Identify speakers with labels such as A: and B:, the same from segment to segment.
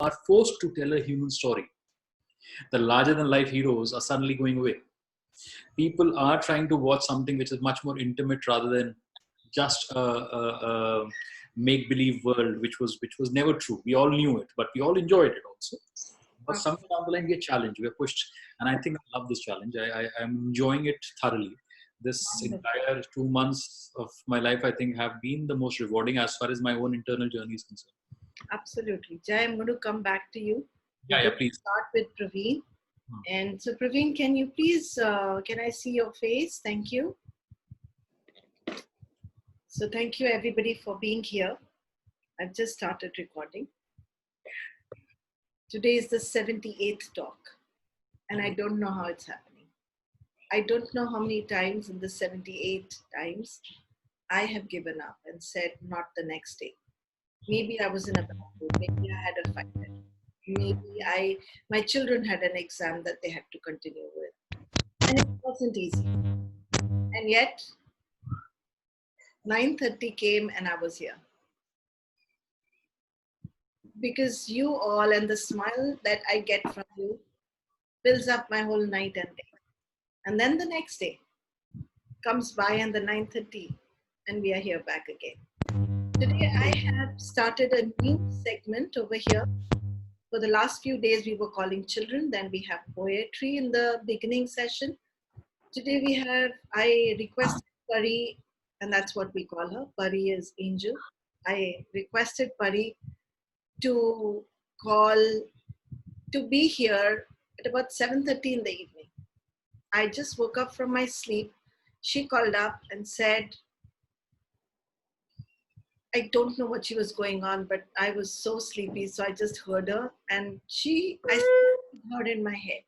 A: are forced to tell a human story. The larger than life heroes are suddenly going away. People are trying to watch something which is much more intimate rather than just a make believe world, which was never true. We all knew it, but we all enjoyed it also. But somewhere down the line, we are challenged, we are pushed, and I think I love this challenge. I'm enjoying it thoroughly. This entire 2 months of my life, I think, have been the most rewarding as far as my own internal journey is concerned.
B: Absolutely. Jai, I'm going to come back to you.
A: Yeah, please.
B: Start with Praveen. And so, Praveen, can you please, can I see your face? Thank you. So thank you everybody for being here. I've just started recording. Today is the 78th talk, and I don't know how it's happening. I don't know how many times in the 78 times I have given up and said not the next day. Maybe I was in a bad mood. Maybe I had a fight. Maybe my children had an exam that they had to continue with. And it wasn't easy. And yet, 9:30 came and I was here. Because you all and the smile that I get from you fills up my whole night and day. And then the next day comes by and the 9:30 and we are here back again. Today I have started a new segment over here. For the last few days we were calling children, then we have poetry in the beginning session. Today I requested Pari, and that's what we call her. Pari is angel. I requested Pari to be here at about 7:30 in the evening. I just woke up from my sleep. She called up and said, I don't know what she was going on, but I was so sleepy, so I just heard her, and I heard in my head.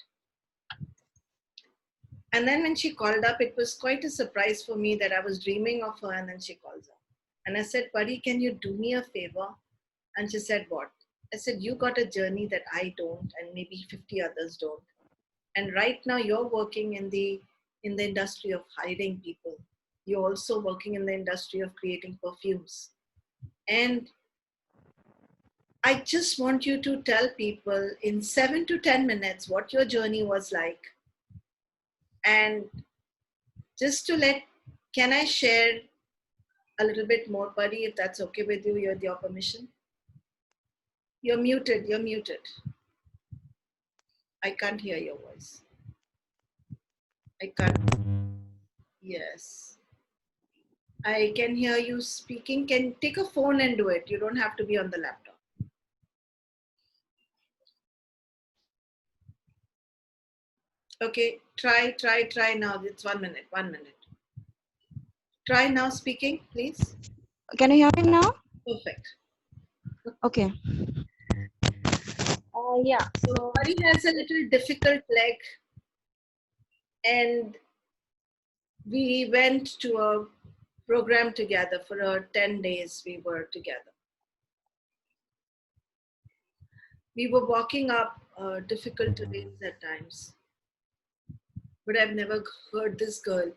B: And then when she called up, it was quite a surprise for me that I was dreaming of her, and then she calls up. And I said, Pari, can you do me a favor? And she said, what? I said, you got a journey that I don't, and maybe 50 others don't. And right now you're working in the industry of hiring people. You're also working in the industry of creating perfumes. And I just want you to tell people in 7 to 10 minutes what your journey was like. And just can I share a little bit more, Pari, if that's okay with you, with your permission? You're muted. I can't hear your voice. I can't. Yes. I can hear you speaking. Can take a phone and do it. You don't have to be on the laptop. Okay, try now. It's 1 minute. Try now speaking, please.
C: Can you hear me now?
B: Perfect.
C: Okay. Yeah.
B: So Pari has a little difficult leg, and we went to a program together for 10 days. We were together. We were walking up difficult terrains at times, but I've never heard this girl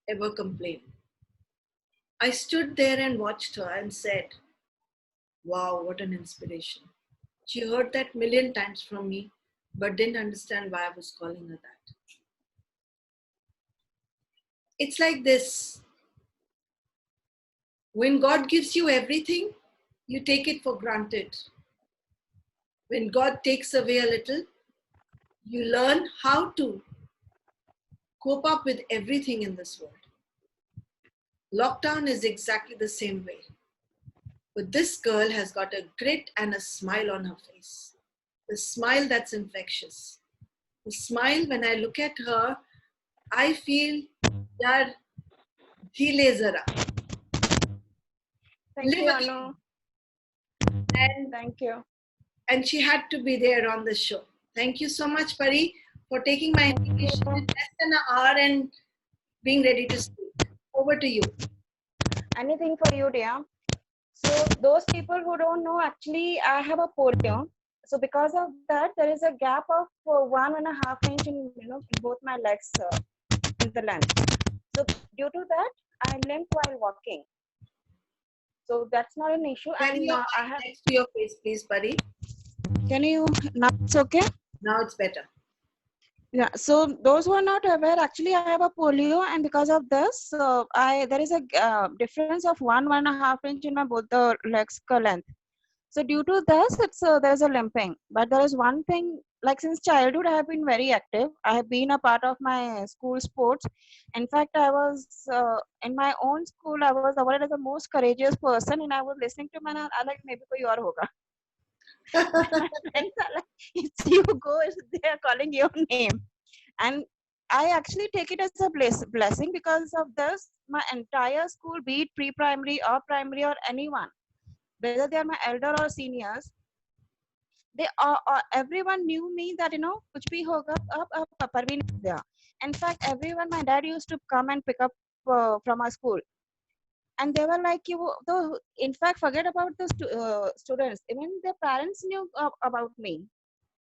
B: ever complain. I stood there and watched her and said, wow, what an inspiration. She heard that million times from me, but didn't understand why I was calling her that. It's like this. When God gives you everything, you take it for granted. When God takes away a little, you learn how to cope up with everything in this world. Lockdown is exactly the same way. But this girl has got a grit and a smile on her face. The smile that's infectious. The smile, when I look at her, I feel, yaar, jile zara.
C: Thank you, Anu.
B: And
C: thank you.
B: And she had to be there on the show. Thank you so much, Pari, for taking my invitation in less than an hour and being ready to speak. Over to you.
C: Anything for you, dear. So those people who don't know, actually, I have a polio. So because of that, there is a gap of 1.5 inch in both my legs in the length. So due to that, I limp while walking. So that's not an issue.
B: And I have next to your face, please, Pari.
C: Can you, now it's okay?
B: Now it's better.
C: Yeah, so those who are not aware, actually I have a polio, and because of this, there is a difference of 1.5 inch in my both the legs length. So due to this, it's there's a limping. But there is one thing, like since childhood, I have been very active. I have been a part of my school sports. In fact, I was in my own school. I was awarded as the most courageous person, and I was listening to my, I like maybe koi aur hoga. My friends are like, it's you go, they are calling your name. And I actually take it as a blessing because of this. My entire school, be it pre-primary or primary or anyone, whether they are my elder or seniors, they are everyone knew me that kuch bhi hoga ab Parveen is there. In fact, everyone, my dad used to come and pick up from our school, and they were like, you though, in fact, forget about the students, even their parents knew about me.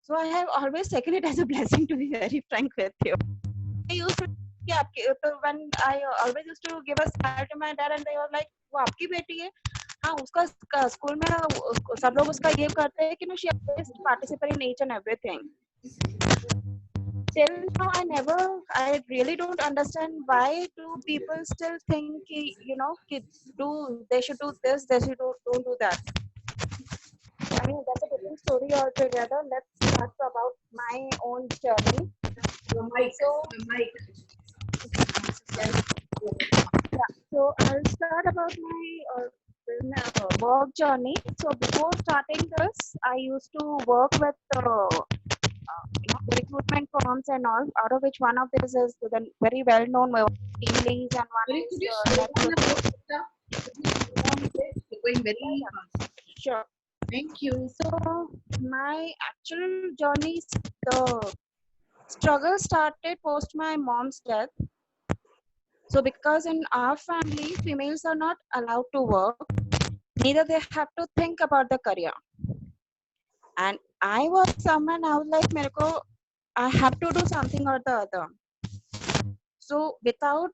C: So I have always taken it as a blessing, to be very frank with you. I used to, yeah, when I always used to give a smile to my dad, and they were like, वो आपकी बेटी है, हाँ उसका school में सब लोग उसका ये करते हैं कि she always participate in each and everything. Till now, I really don't understand why do people still think कि they should do this, they should don't do that. I mean, that's a different story altogether. Let's start about my own journey. So I'll start about my work journey. So before starting this, I used to work with the recruitment firms and all, out of which one of this is the very well-known Teamlings, and one is
B: You're going very fast.
C: Sure.
B: Thank you.
C: So my actual journey, the struggle started post my mom's death. So because in our family, females are not allowed to work, neither they have to think about the career. And I was someone, I was like, I have to do something or the other. So without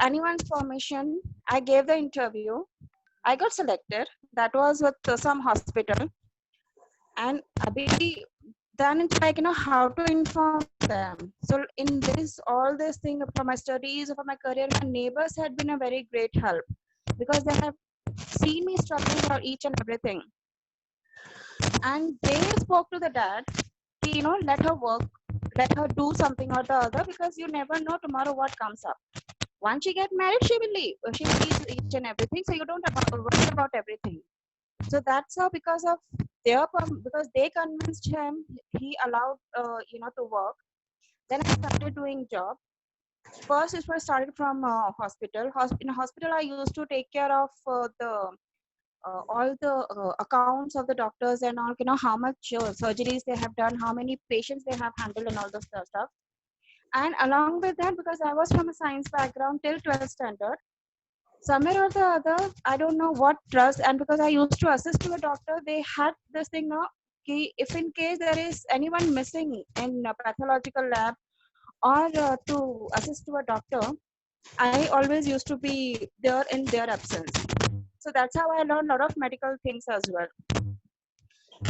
C: anyone's permission, I gave the interview. I got selected. That was with some hospital. And then it's like, how to inform them. So in all this thing for my studies, for my career, my neighbors had been a very great help because they have seen me struggling for each and everything. And they spoke to the dad, let her work, let her do something or the other, because you never know tomorrow what comes up. Once she get married, she will leave. She will leave each and everything. So you don't worry about everything. So that's how, because they convinced him, he allowed to work. Then I started doing job. First, it was started from hospital. In a hospital, I used to take care of all the accounts of the doctors and all. How much surgeries they have done, how many patients they have handled, and all those stuff. And along with that, because I was from a science background till 12th standard, somewhere or the other, I don't know what trust, and because I used to assist to a doctor, they had this thing now, if in case there is anyone missing in a pathological lab or to assist to a doctor, I always used to be there in their absence. So that's how I learned a lot of medical things as well.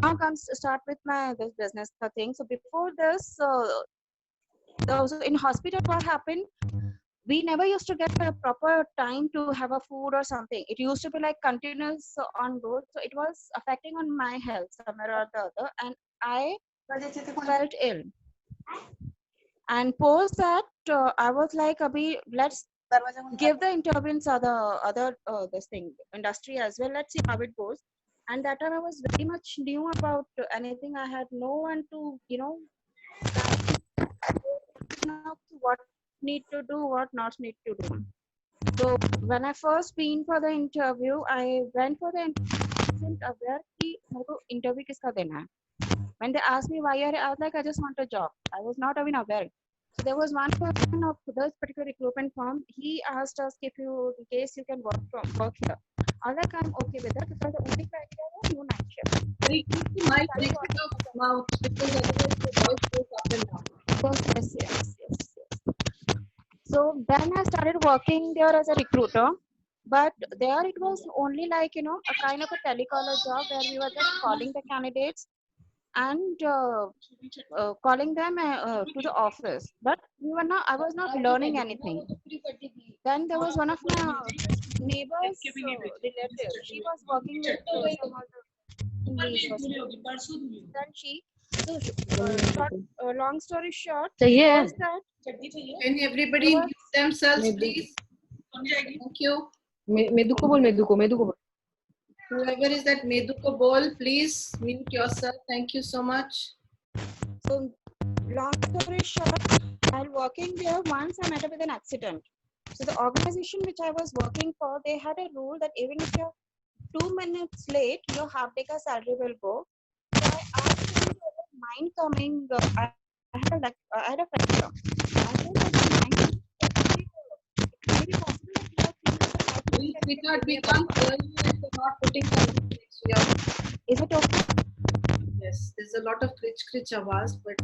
C: Now comes to start with my business thing. So before this, so in hospital, what happened? We never used to get a proper time to have a food or something. It used to be like continuous on road. So it was affecting on my health somewhere or the other. And I felt ill. And post that, I was like, Abhi, let's give the interview in other this thing, industry as well. Let's see how it goes. And that time I was very much new about anything. I had no one to, what need to do, what not need to do. So when I first been for the interview, I went for the interview. I wasn't aware कि मेरे interview किसका देना है. When they asked me why I was like, I just want a job. I was not even aware. So there was one person of this particular recruitment firm. He asked us if you, in case you can work here. I was like, I'm okay with that because the only criteria was no night shift.
B: My mouth, because otherwise the voice goes up and down.
C: Yes. So then I started working there as a recruiter. But there it was only like, a kind of a telecaller job where we were just calling the candidates and calling them to the office. But I was not learning anything. Then there was one of my neighbors' relatives. She was working with some other English hospital. Then long story short, was that
B: Can everybody mute themselves, please? Thank you.
D: Medu को बोल
B: Whoever is that Meduko Bol, please mute yourself. Thank you so much.
C: So, long story short, while working there, once I met up with an accident. So, the organization which I was working for, they had a rule that even if you're 2 minutes late, your half day ka salary will go. So, I asked him, mind coming. I had a fracture. I told him, mind maybe possible that you are feeling
B: We can't hear you if you're not putting something next to your.
C: Is it okay?
B: Yes, there's a lot of crich avaz, but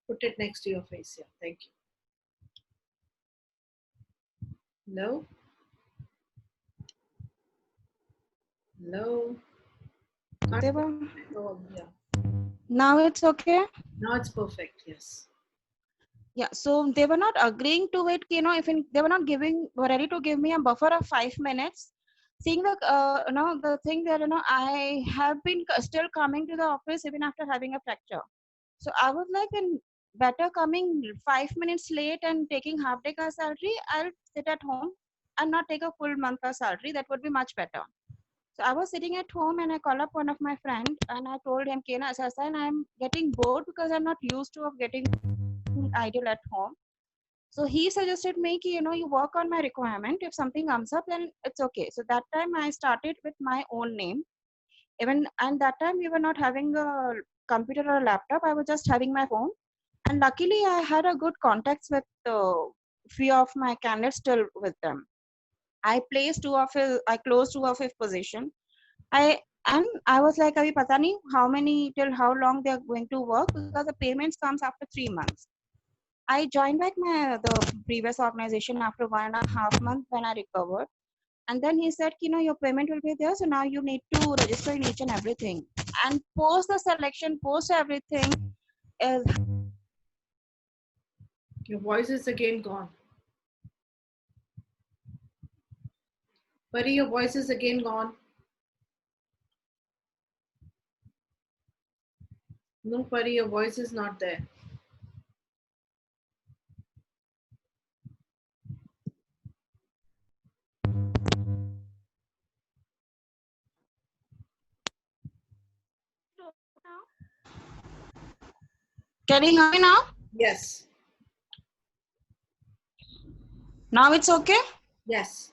B: put it next to your face. Yeah, thank you. Hello? Hello? Oh, yeah.
C: Now it's okay?
B: Now it's perfect, yes.
C: Yeah, so they were not agreeing to it, if they were not ready to give me a buffer of 5 minutes. Seeing the, the thing that, I have been still coming to the office even after having a fracture. So I was like, better coming 5 minutes late and taking half day ka salary, I'll sit at home and not take a full month ka salary. That would be much better. So I was sitting at home and I called up one of my friends and I told him, Kena, I'm getting bored because I'm not used to of getting idle at home. So he suggested me, you work on my requirement. If something comes up, then it's okay. So that time I started with my own name. And that time we were not having a computer or a laptop. I was just having my phone. And luckily I had a good contacts with few of my candidates still with them. I closed 2 of his position. I was like, Abhi pata nahi till how long they are going to work, because the payments comes after 3 months. I joined back the previous organization after 1.5 months when I recovered. And then he said, your payment will be there. So now you need to register in each and everything. And post the selection, post everything.
B: Your voice is again gone. Pari, your voice is again gone. No, Pari, your voice is not there.
C: Can you hear me now?
B: Yes.
C: Now it's okay?
B: Yes.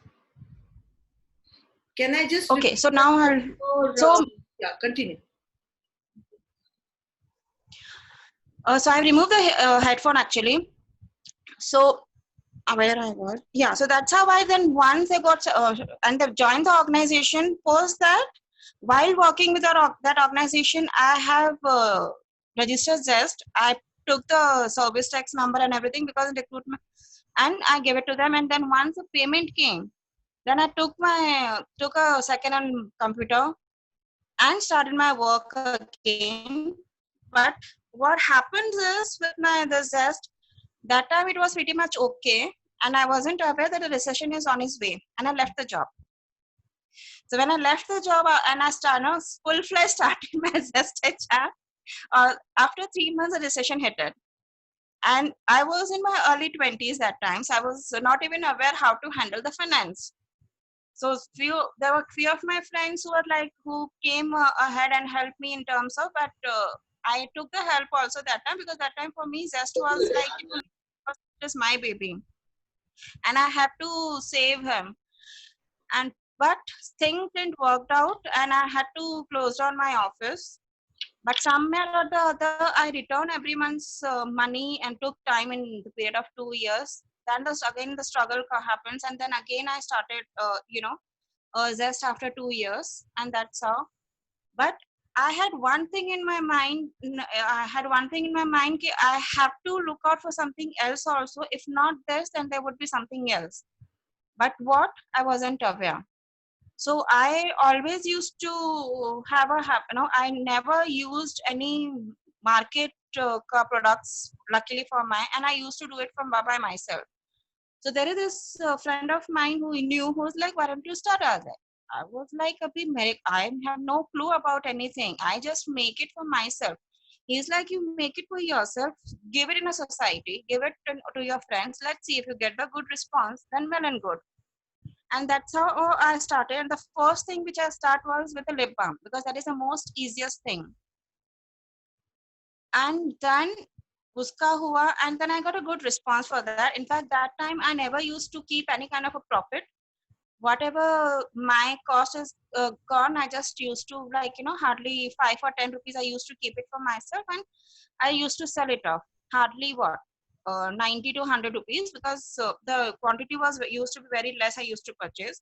B: Can I just...
C: Okay, so now
B: yeah, continue.
C: So I removed the headphone actually. So where I was, yeah. So that's how I then once I got and they joined the organization. Post that, while working with that organization, I have registered Zest. I took the service tax number and everything because in recruitment, and I gave it to them. And then once the payment came, then I took a second-hand computer and started my work again. But what happens is with the Zest, that time it was pretty much okay, and I wasn't aware that the recession is on its way, and I left the job. So when I left the job and I started full-fledged started my Zest HR, after 3 months the recession hit it. And I was in my early 20s that time, so I was not even aware how to handle the finance. So there were few of my friends who came ahead and helped me in terms of, but I took the help also that time, because that time for me Zest was like, it is my baby and I have to save him. But things didn't work out and I had to close down my office. But somewhere or the other, I returned every month's money and took time in the period of 2 years. Then again the struggle happens, and then again I started, Zest after 2 years, and that's how. But I had one thing in my mind. I have to look out for something else also. If not this, then there would be something else. But what? I wasn't aware. So I always used to I never used any market products, luckily for my, and I used to do it from by myself. So there is this friend of mine who knew, who was like, why don't you start as it? I was like, I have no clue about anything. I just make it for myself. He's like, you make it for yourself, give it in a society, give it to your friends. Let's see if you get the good response, then well and good. And that's how I started. And the first thing which I start was with a lip balm, because that is the most easiest thing. And then uska hua, and then I got a good response for that. In fact, that time I never used to keep any kind of a profit. Whatever my cost is gone, I just used to, like, hardly 5 or 10 rupees I used to keep it for myself, and I used to sell it off. Hardly 90 to 100 rupees, because the quantity was used to be very less I used to purchase.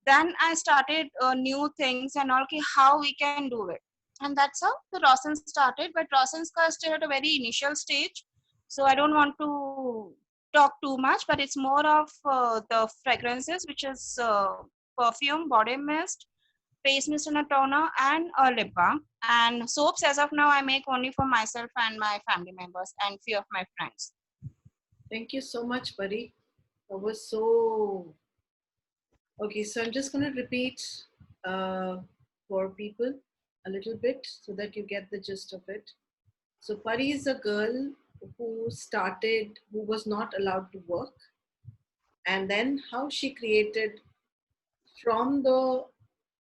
C: Then I started new things and all, okay, how we can do it. And that's how the Rosin started. But Rosin's still at a very initial stage, so I don't want to talk too much, but it's more of the fragrances, which is perfume, body mist, face mist and a toner, and a lip balm. And soaps, as of now, I make only for myself and my family members and few of my friends.
B: Thank you so much, buddy. That was so... Okay, so I'm just going to repeat for people a little bit so that you get the gist of it. So Pari is a girl who was not allowed to work, and then how she created from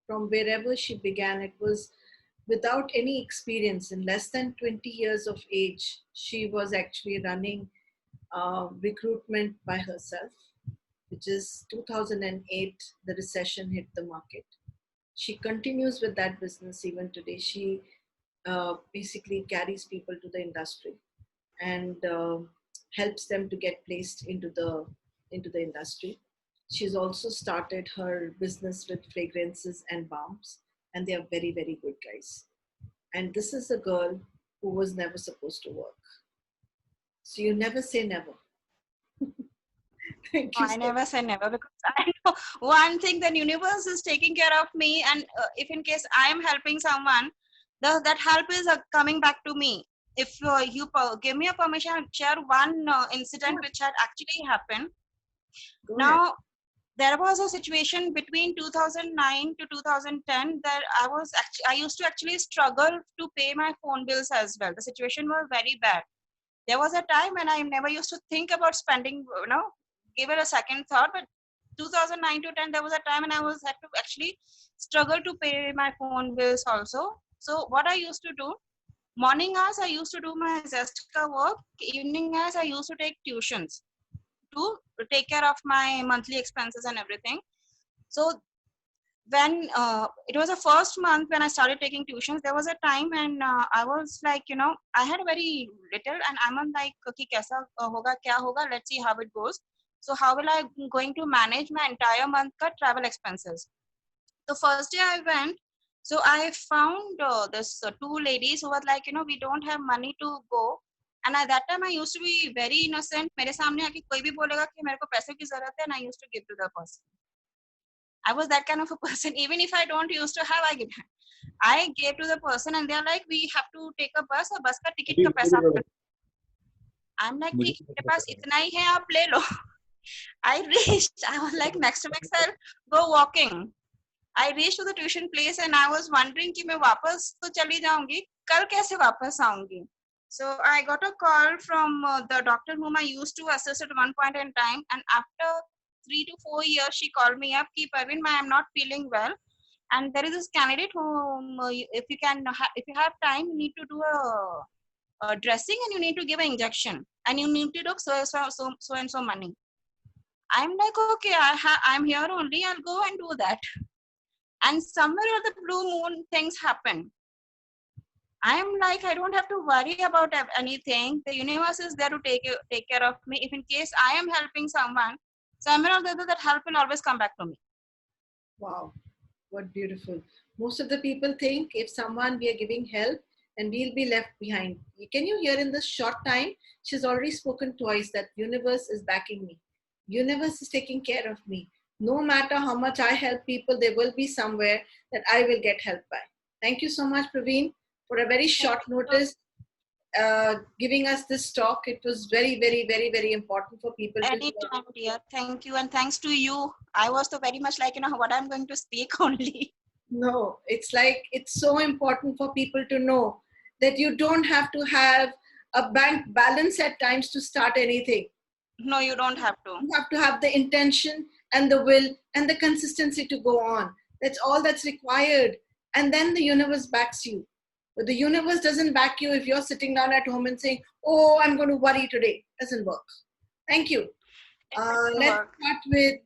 B: wherever she began. It was without any experience. In less than 20 years of age, she was actually running recruitment by herself, which is 2008, the recession hit the market. She continues with that business even today. She basically carries people to the industry and helps them to get placed into the industry. She's also started her business with fragrances and balms, and they are very, very good, guys. And this is a girl who was never supposed to work. So you never say never. Thank you.
C: I never say never, because I know one thing, the universe is taking care of me, and if in case I am helping someone, that help is coming back to me. If you give me a permission, I'll share one incident which had actually happened.
B: Go
C: Now,
B: ahead.
C: there was a situation between 2009 to 2010 that I used to actually struggle to pay my phone bills as well. The situation was very bad. There was a time when I never used to think about spending, give it a second thought. But 2009 to 10, there was a time when I had to actually struggle to pay my phone bills also. So what I used to do, morning hours I used to do my Zestka work, evening hours I used to take tuitions to take care of my monthly expenses and everything. So when it was the first month when I started taking tuitions, there was a time when I was like, I had very little, and I'm on like, ki kaisa hoga, kya hoga, let's see how it goes. So how will I going to manage my entire month ka travel expenses? The first day I went, so I found this two ladies who were like, we don't have money to go. And at that time I used to be very innocent. मेरे सामने आके कोई भी बोलेगा कि मेरे को पैसे की जरूरत है, and I used to give to the person. I was that kind of a person. Even if I don't used to have, I gave to the person, and they're like, we have to take a bus, और bus का ticket का पैसा आप. I'm like, ठीक है, मेरे पास इतना ही है, आप ले लो. I reached, I was like, next to myself, go walking. I reached to the tuition place, and I was wondering कि मैं वापस तो चली जाऊंगी, कल कैसे वापस आऊंगी. So I got a call from the doctor whom I used to assist at one point in time, and after 3 to 4 years, she called me up, "Ki Parveen, I am not feeling well, and there is this candidate whom if you have time, you need to do a dressing, and you need to give an injection, and you need to do so and so money." I'm like, okay, I'm here only, I'll go and do that. And somewhere or the blue moon, things happen. I'm like, I don't have to worry about anything. The universe is there to take care of me. If in case I am helping someone, somewhere or the other, that help will always come back to me.
B: Wow, what beautiful. Most of the people think if someone we are giving help, and we'll be left behind. Can you hear in this short time, she's already spoken twice that universe is backing me. Universe is taking care of me. no matter how much I help people, there will be somewhere that I will get help by. Thank you so much, Praveen, for a very short notice giving us this talk. It was very, very, very, very important for people to hear.
C: Anytime, dear. Thank you. And thanks to you. I was so very much like, what I'm going to speak only.
B: No, it's like, it's so important for people to know that you don't have to have a bank balance at times to start anything.
C: No, you don't have to.
B: You have to have the intention and the will and the consistency to go on. That's all that's required. And then the universe backs you. But the universe doesn't back you if you're sitting down at home and saying, oh, I'm going to worry today. Doesn't work. Thank you. Let's start with